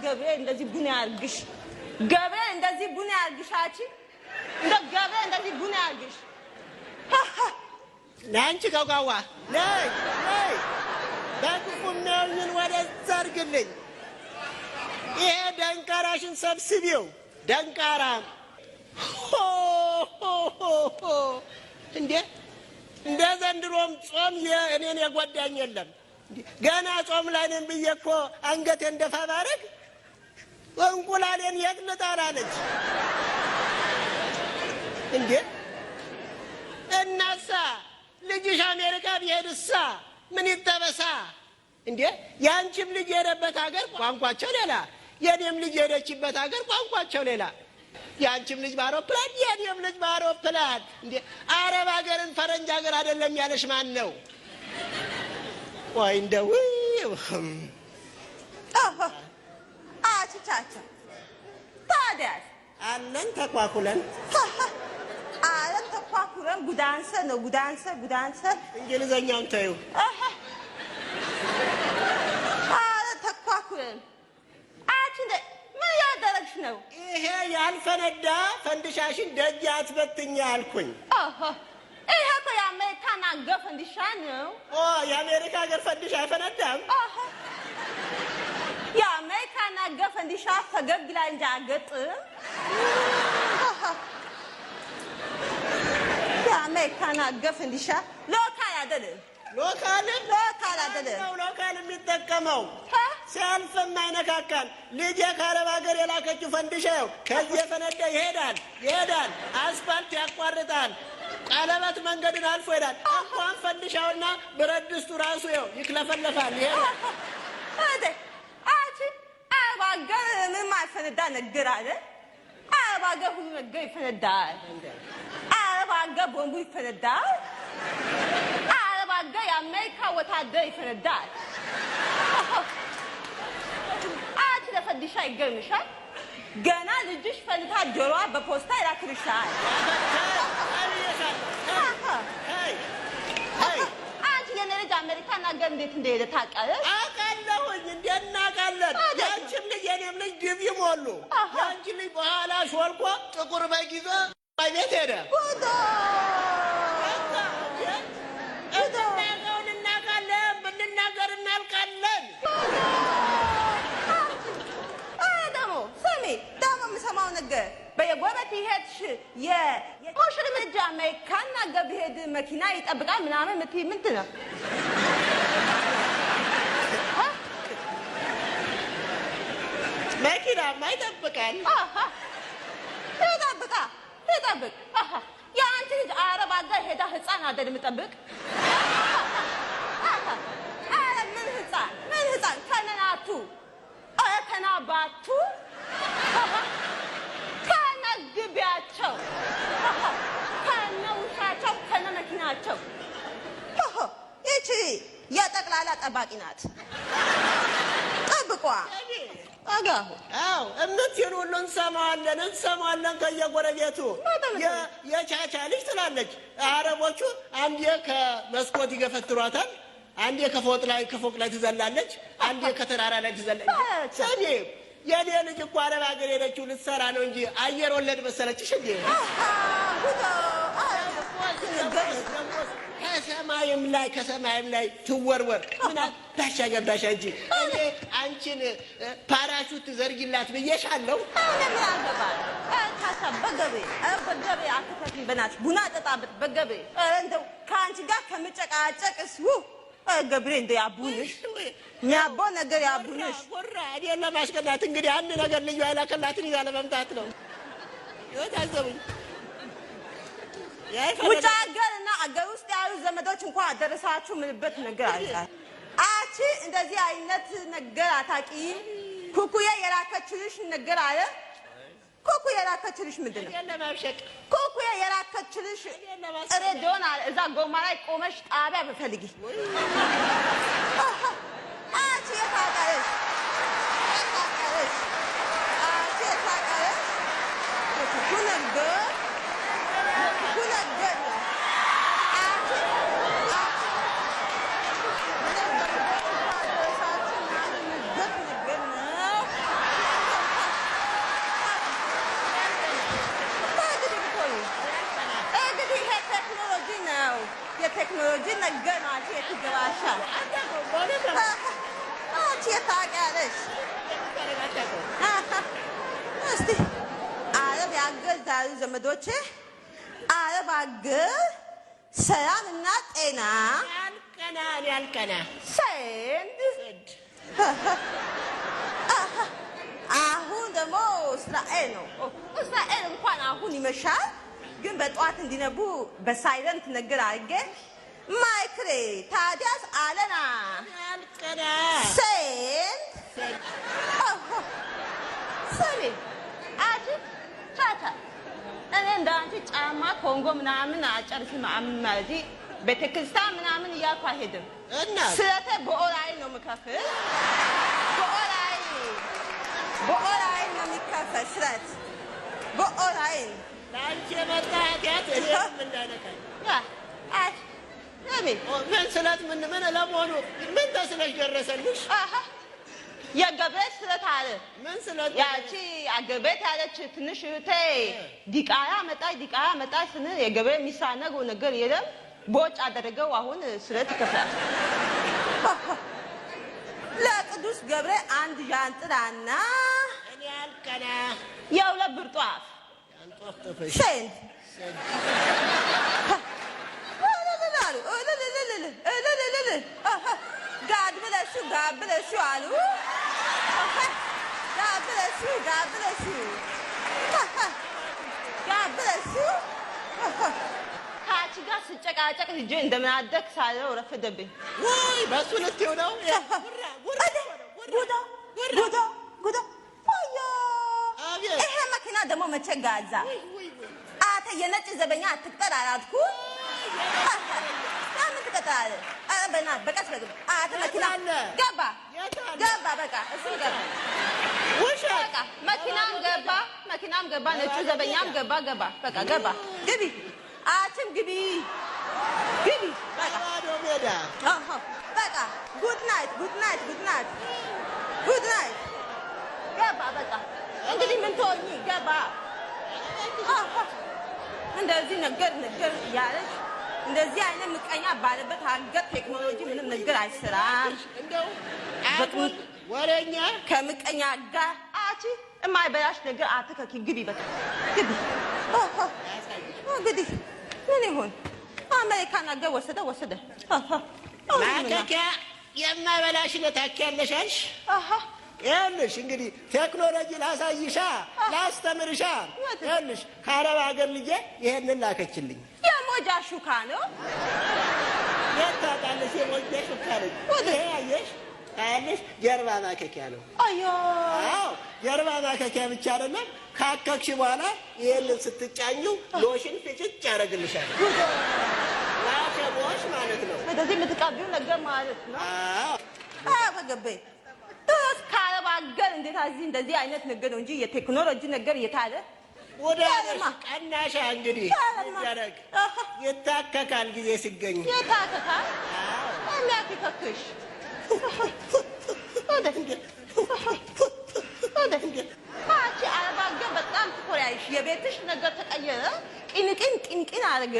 ገበሬ እንደዚህ ቡና ያርግሽ ገበሬ እንደዚህ ቡና ያርግሻቺ እንደ ገበሬ እንደዚህ ቡና ያርግሽ ናንቺ ጋጋዋ ነይ በቁም ነውኝን ወደ ዘርግልኝ ይሄ ደንቃራሽን ሰብስቢው ደንቃራ እንደ ዘንድሮም ጾም የእኔን የጎዳኝ የለም ገና ጾም ላይ ነን ብዬ እኮ አንገቴ እንደፋ ባረግ እንቁላሌን የት ልጣላለች እናሳ ልጅሽ አሜሪካ ቢሄድሳ ምን ይጠበሳ ያንቺም ልጅ የሄደበት ሀገር ቋንቋቸው ሌላ የኔም ልጅ የሄደችበት ሀገር ቋንቋቸው ሌላ ያንቺም ልጅ በአውሮፕላን የኔም ልጅ በአውሮፕላን አረብ ሀገርን ፈረንጅ ሀገር አይደለም ያለሽ ማን ነው ወይ እንደው አቻቻ ታዲያስ አለን ተቋቁለን ጉዳንሰ ነው ጉዳንሰ እንግሊዘኛውን ተይው ተቋቁለን ምን ያደረግሽ ነው ይሄ ያልፈነዳ ፈንድሻሽን ደጅ አትበትኛ አልኩኝ ይሄ እኮ የአሜሪካን አገር ፈንዲሻ ነው የአሜሪካ አገር ፈንዲሻ አይፈነዳም የአሜሪካን አገር ፈንዲሻ ፈገግ ላይ እንጂ አገጥም የአሜሪካን አገር ፈንዲሻ ሎካል አይደለም ሎካል አይደለም ሎካል የሚጠቀመው ሲያልፍ የማይነካካል ልጄ ከአረብ ሀገር የላከችው ፈንዲሻው ከዚህ የፈነዳ ይሄዳል አስፋልት ያቋርጣል ቀለበት መንገድን አልፎ ይሄዳል እንኳን ፈንዲሻውና ብረት ድስቱ ራሱ ይክለፈለፋል ይሄዳል አቺ አረብ ሀገር ምንም አይፈነዳ ነገር አለ አረብ ሀገር ሁሉ ነገር ይፈነዳል አረብ ሀገር ቦምቡ ይፈነዳል አረብ ሀገር የአሜሪካ ወታደር ይፈነዳል አቺ ለፈንዲሻ ይገርምሻል ገና ልጅሽ ፈንታ ጆሮዋ በፖስታ ይላክልሻል አንቺ የኔ ልጅ አሜሪካን ሀገር እንዴት እንደሄደ ታውቂያለሽ አውቃለሁኝ እናውቃለን ያንቺም ልጅ የኔም ልጅ ድብ ይሞሉ ያንቺ ልጅ በኋላ ሾልኮ ጥቁር በግ ይዞ ቤት ሄደ እናውቃለን ብንናገር እናልቃለን ደግሞ የምሰማው ነገር በየጎረቤት ይሄድሽ የቆሽ እርምጃ አሜሪካን አገር ቢሄድ መኪና ይጠብቃል ምናምን የምትይ ምንድን ነው መኪናማ ይጠብቃል ይጠብቅ የአንቺ ልጅ አረብ ሀገር ሄዳ ህፃን አይደል የምጠብቅ ምን ህፃን ከነናቱ ከናባቱ ከነግቢያቸው ከነውሻቸው ከነመኪናቸው ይቺ የጠቅላላ ጠባቂ ናት ጠብቋ አጋሁ እምትይን ሁሉ እንሰማዋለን ከየጎረቤቱ የቻቻ ልጅ ትላለች አረቦቹ አንዴ ከመስኮት ይገፈትሯታል አንዴ ከፎቅ ላይ ትዘላለች አንዴ ከተራራ ላይ ትዘላለች የኔ ልጅ እኮ አረብ ሀገር ሄደችው ልትሰራ ነው እንጂ አየር ወለድ መሰለችሽ እንዴ ከሰማይም ላይ ትወርወር ምን አባሻ ገባሽ እንጂ እኔ አንቺን ፓራሹት ዘርጊላት ብዬሻለሁ ምን አልገባል በገቤ አትፈትኝ በናትሽ ቡና ጠጣበት በገቤ እንደው ከአንቺ ጋር ከምጨቃጨቅስ ገብሬ እንደ ያቡንሽ የሚያቦ ነገር ያቡንሽ ወራ እኔን ለማስቀናት እንግዲህ አንድ ነገር ልዩ አይላከላትን ይዛ ለመምጣት ነው ታዘቡኝ ውጭ ሀገርና አገር ውስጥ ያሉ ዘመዶች እንኳን አደረሳችሁ ምንበት ነገር አይታል አቺ እንደዚህ አይነት ነገር አታቂም ኩኩዬ የላከችልሽ ነገር አለ ኩኩዬ የላከችልሽ ምንድን ነው ኩኩዬ የላከችልሽ ሬዲዮን አለ እዛ ጎማ ላይ ቆመሽ ጣቢያ በፈልጊ አቺ የታቀለሽ ኩኩ ነገር ዘመዶቼ አረብ አገር ሰላምና ጤና ያልቀና ሰንድ አሁን ደግሞ እስራኤል ነው። እስራኤል እንኳን አሁን ይመሻል፣ ግን በጠዋት እንዲነቡ በሳይለንት ነገር አድርጌ ማይክሬ ታዲያስ አለና ያልቀና ሰንድ ሰሜ አጂ ቻቻ እኔ እንዳንቺ ጫማ ኮንጎ ምናምን አጨርስም ማለት ቤተክርስቲያን ምናምን እያልኩ አይሄድም። ስለቴ በኦራይ ነው የምከፍል። በኦራይ ነው የሚከፈል ስለት በኦራይ ለአንቺ የመጣ ኃጢአት እኔም እንዳይነካኝ። ምን ስለት ምን ለመሆኑ ምን ተስለሽ ደረሰልሽ? የገብርኤል ስለት አለ። ምን ስለት? ያቺ አገር ቤት ያለች ትንሽ እህቴ ዲቃላ መጣች ስንል የገብርኤል የሚሳነገው ነገር የለም። ቦጭ አደረገው። አሁን ስለት ይከፍላል። ለቅዱስ ገብርኤል አንድ ዣንጥላና እኔ ያልቀና የሁለት ብር ጧፍ ሸንት ጋድ ብለሽ አሉ። ከአንቺ ጋር ስጨቃጨቅ ልጄ እንደምን አደርክ ሳለው ረፈደብኝ። ወይ በሱ ልትይው ነው? ጉዳ ይሄ መኪና ደግሞ መቼ ጋዛ? አተ የነጭ ዘበኛ አትቅጠር አላልኩ? ለምን ትቀጥላለህ? ኧረ በእናትህ በቀስ በግብ አተ መኪና ገባ በቃ እሱ ገባ። በቃ መኪናም ገባ ነጩ ዘበኛም ገባ በቃ ገባ። ግቢ አችም ግቢ በቃ ሜዳ በቃ ጉድ ናይት ገባ በቃ እንግዲህ ምን ትሆኚ ገባ። እንደዚህ ነገር እያለች እንደዚህ አይነት ምቀኛ ባለበት ሀገር ቴክኖሎጂ ምንም ነገር አይሰራም። እንደው ወሬኛ ከምቀኛ ጋር አቺ የማይበላሽ ነገር አትከኪ። ግቢ በቃ ግቢ። እንግዲህ ምን ይሁን አሜሪካን ሀገር ወሰደ ማከኪያ የማይበላሽ ለታኪያለሽ። ይኸውልሽ እንግዲህ ቴክኖሎጂ ላሳይሻ ላስተምርሻ። ይኸውልሽ ከአረብ ሀገር ልጄ ይሄንን ላከችልኝ። የሞጃ ሹካ ነው። የት ታውቃለሽ? የሞጃ ሹካ ነው። ይሄ አየሽ ታያለሽ፣ ጀርባ ማከኪያ ነው። አዎ ጀርባ ማከኪያ ብቻ አይደለም፣ ካከክሽ በኋላ ይሄንን ስትጫኙ ሎሽን ፍጭጭ ያደርግልሻል። ላሸቦሽ ማለት ነው። እንደዚህ የምትቀቢው ነገር ማለት ነው። አፈገቤ ድረስ ከአረብ ሀገር እንዴት እንደዚህ አይነት ነገር ነው እንጂ የቴክኖሎጂ ነገር እየታለ ወደ ቀናሻ እንግዲህ ይደረግ ይታከካል። ጊዜ ሲገኝ ይታከካል። የሚያከክሽ አንቺ አረብ ሀገር በጣም ትኮሪያለሽ። የቤትሽ ነገር ተቀየረ። ቂንቂን አድርገ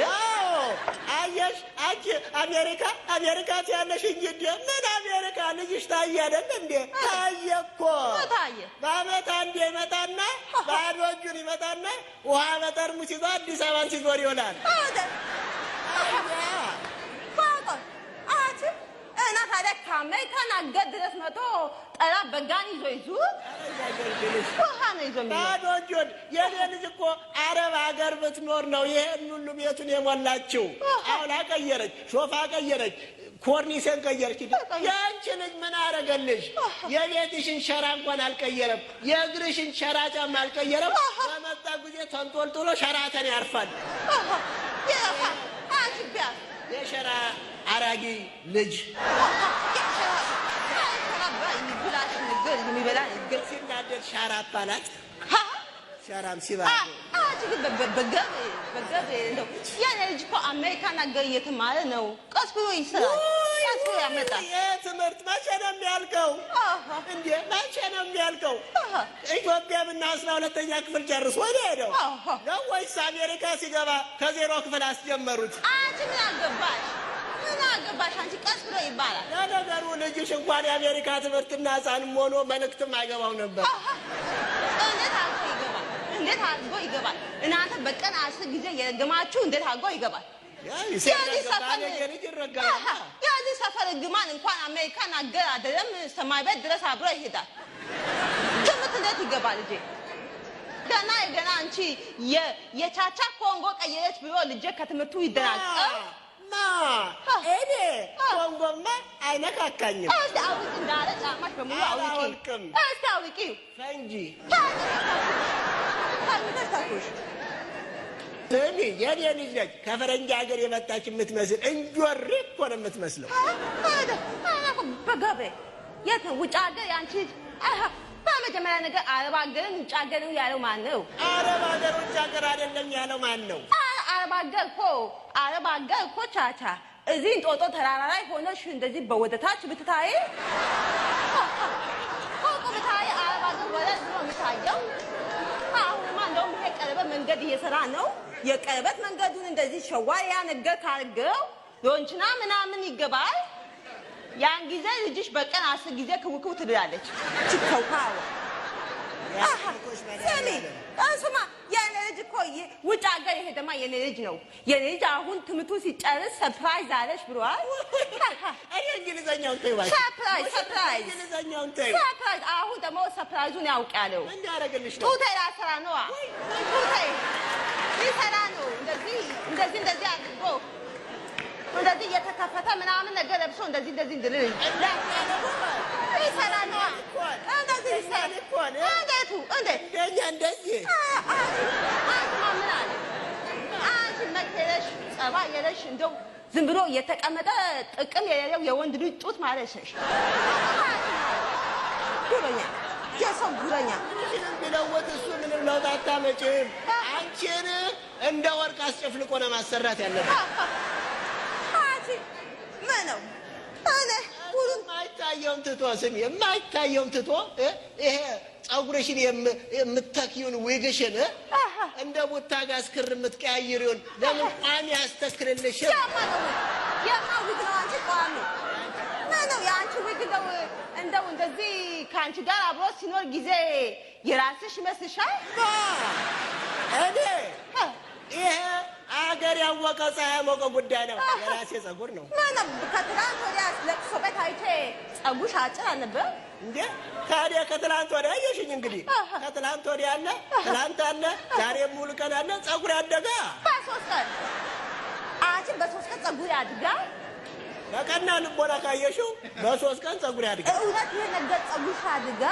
አየሽ። አንቺ አሜሪካ ያለሽ እንጂ ምን አሜሪካ ልጅሽ ታየ አይደል እንዴ? ታየ እኮ ታየ። በአመት አንዴ ይመጣና ባዶ እጁን ይመጣና ውሃ በጠርሙስ ይዞ አዲስ አበባን ሲዞር ይውላል። እና ታዲያ ከአሜሪካን ሀገር ድረስ መቶ ጠራ በጋን ይዞ ውሃ ነው ይዞ ባዶ እጁን። የኔ ልጅ እኮ አረብ ሀገር ብትኖር ነው ይሄን ሁሉ ቤቱን የሞላችው። አሁን አቀየረች፣ ሶፋ ቀየረች፣ ኮርኒስን ቀየረች። የአንቺ ልጅ ምን አረገልሽ? የቤትሽን ሸራ እንኳን አልቀየረም፣ የእግርሽን ሸራ ጫማ አልቀየረም። በመጣ ጊዜ ተንጦልጥሎ ሸራተን ያርፋል። የሸራ አራጊ ልጅ ሲናደድ ሻራ አባላት ሻራም ሲባል የኔ ልጅ እኮ አሜሪካን ሀገር እየተማረ ነው። ቀስ ብሎ ይሰራል፣ ቀስ ብሎ ያመጣል። ይህ ትምህርት መቼ ነው የሚያልቀው? እንዴ መቼ ነው የሚያልቀው? ኢትዮጵያ ብና 12ኛ ክፍል ጨርሶ ወደ ሄደው ነው ወይስ አሜሪካ ሲገባ ከዜሮ ክፍል አስጀመሩት? አንቺ ምን አገባሽ? አንቺ ቀስ ብሎ ይባላል። ለነገሩ ልጅሽ እንኳን የአሜሪካ ትምህርትና ሕፃንም ሆኖ መልእክትም አይገባው ነበር። እንዴት አልፎ ይገባል? እንዴት አድርጎ ይገባል? እናንተ በቀን 10 ጊዜ የረገማችሁ እንዴት አድርጎ ይገባል? የዚህ ሰፈር ግማን እንኳን አሜሪካን አገር አይደለም ሰማይ ቤት ድረስ አብሮ ይሄዳል። ትምህርት እንዴት ይገባል ልጄ? ገና አንቺ የቻቻ ኮንጎ ቀየረች ብሎ ልጄ ከትምህርቱ ይደናቀር። እኔ ኮንጎማ አይነካካኝም። እስቲ አውቂ እንዳለ ጫማሽ በሙሉ አውቂ። እስቲ አውቂ ፈንጂ ታውቂሽ ስሚ፣ የኔ ልጅ ነች ከፈረንጅ ሀገር የመጣች የምትመስል እንጆሪ እኮ ነው የምትመስለው። በጋቤ የት ነው ውጭ ሀገር ያንቺ? በመጀመሪያ ነገር አረብ ሀገርን ውጭ ሀገርን ያለው ማን ነው? አረብ ሀገር ውጭ ሀገር አይደለም ያለው ማን ነው? አረብ ሀገር እኮ ቻቻ እዚህ እንጦጦ ተራራ ላይ ሆነሽ እንደዚህ በወደታች ብትታይ ብታይ አረብ ሀገር ወለድ ነው የሚታየው። አሁንማ እንደውም ይሄ ቀለበት መንገድ እየሰራ ነው። የቀለበት መንገዱን እንደዚህ ሸዋያ ነገር ካርገው ሎንችና ምናምን ይገባል። ያን ጊዜ ልጅሽ በቀን 10 ጊዜ ክውክው ትላለች። ችከውካው ስሚ ስማ፣ የኔ ልጅ እኮ ውጭ ሀገር የሄደማ የኔ ልጅ ነው። የኔ ልጅ አሁን ትምህርቱ ሲጨርስ ሰርፕራይዝ አለሽ ብሏል። እኔ እንግሊዘኛውን ተይው ባይ ሰርፕራይዝ እንግሊዘኛውን ተይው። ሰርፕራይዝ አሁን ደግሞ ሰርፕራይዙን ያውቃለው። ምን ያደርግልሽ ነው? ጡቴ ላሰራ ነው። ጡቴ ሊሰራ ነው። እንደዚህ አድርጎ እንደዚህ እየተከፈተ ምናምን ነገር ለብሶ እንደዚህ እንድልል ይሰራ ነው። እንደዚህ ይሰራ እኮ ነው። እንደዚህ ምን አለ አንቺ መከረሽ ጸባ የለሽ እንደው ዝም ብሎ እየተቀመጠ ጥቅም የሌለው የወንድ ልጅ ጡት ማለት ነሽ። ጉረኛ የሰው ጉረኛ ቢለወጥ እሱ ምንም ለውጥ አታመጭም። አንቺን እንደ ወርቅ አስጨፍልቆ ነው ማሰራት ያለበት። ምን ነው የማይታየውን ትቶ ስሚ፣ የማይታየውን ትቶ ይሄ ፀጉርሽን የምትተኪውን ዊግሽን እንደ ቡታ ጋር ክር የምትቀያይሪውን ለምን ቋሚ ያስተክልልሽ? የማ ዊግ ነው አንቺ ቋሚ? ምን ነው የአንቺ ዊግ ነው? እንደው እንደዚህ ከአንቺ ጋር አብሮ ሲኖር ጊዜ የራስሽ ይመስልሻል? እኔ ይሄ አገር ያወቀው ፀሐይ ያሞቀው ጉዳይ ነው። የራሴ ፀጉር ነው። ምንም ከትላንት ወዲያ ለቅሶ ቤት አይቼ ፀጉርሽ አጭር አልነበረ እንዴ? ታዲያ ከትላንት ወዲያ አየሽኝ? እንግዲህ ከትላንት ወዲያ አለ፣ ትላንት አለ፣ ዛሬ ሙሉ ቀን አለ። ፀጉር ያደጋ በ3 ቀን አንቺ በ3 ቀን ፀጉር ያድጋ? በቀና ልቦና ካየሽው በ3 ቀን ፀጉር ያድጋ። እውነት ይሄ ነገር ፀጉርሽ ያድጋ?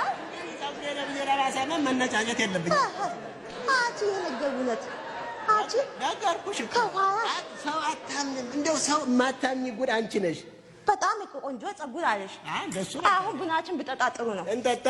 ፀጉር የለብዬ ለራሳማ መነጫጨት የለብኝ። አንቺ ይሄ ነገር እውነት አንቺ ነገርኩሽ እኮ ሰው አታምንም። እንደው ሰው የማታምኚ ጉድ አንቺ ነሽ። በጣም ቆንጆ ፀጉር አለሽ። አሁን ቡናችን ብጠጣ ጥሩ ነው። እንጠጣ።